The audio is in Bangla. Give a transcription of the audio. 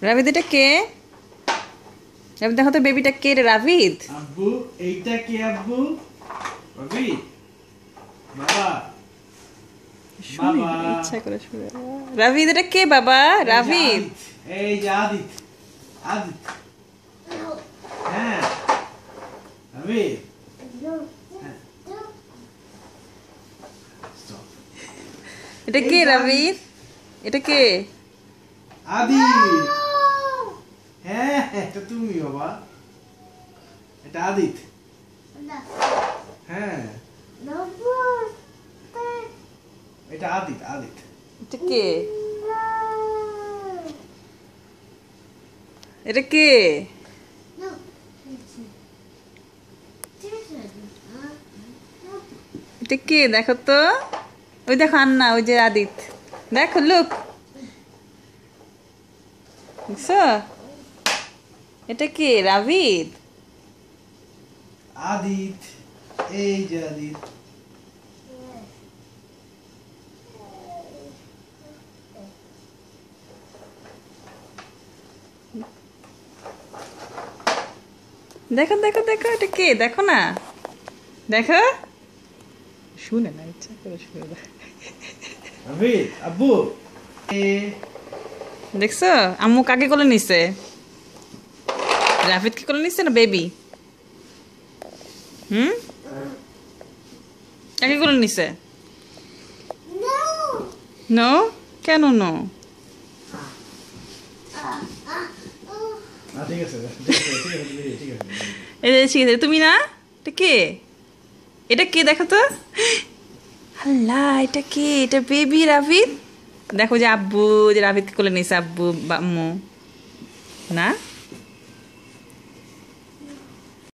রাভিদ এটা কে? রাভিদ দেখো তো বেবিটা কে রে রাভিদ? আব্বু এইটা কে আব্বু? রাভিদ বাবা বাবা ইচ্ছা করে শুনে। রাভিদ এটা কে বাবা? রাভিদ এই যে আদিত আদিত হ্যাঁ রাভিদ এটা কে রাভিদ? এটা কে? আদিত হ্যাঁ এটা তুমি বাবা এটা আদিত হ্যাঁ এটা আদিত আদিত এটা কে? এটা কে? এটা কে দেখো তো। ওই দেখো আন্না, ওই যে আদিত, দেখো লুক, দেখছো? এটা কে? রাভিদ। আদিত এই যে আদিত দেখো দেখো দেখো এটা কে দেখো না, দেখো। শুনে না, ইচ্ছা করে শুনে না। রাভিদ আব্বু দেখছো আম্মু কাকে কোলে নিছে? রাফিদকে কোলে নিছে না বেবি? কাকে কোলে নিছে? নো, কেন নো? ঠিক আছে এই যে ঠিক আছে, তুমি না? এটা কে? এটা কে দেখো তো। আল্লাহ, এটা কে? এটা বেবি রাফিদ। দেখো যে আব্বু, যে রাফিদকে কোলে নিছে আব্বু আম্মু না।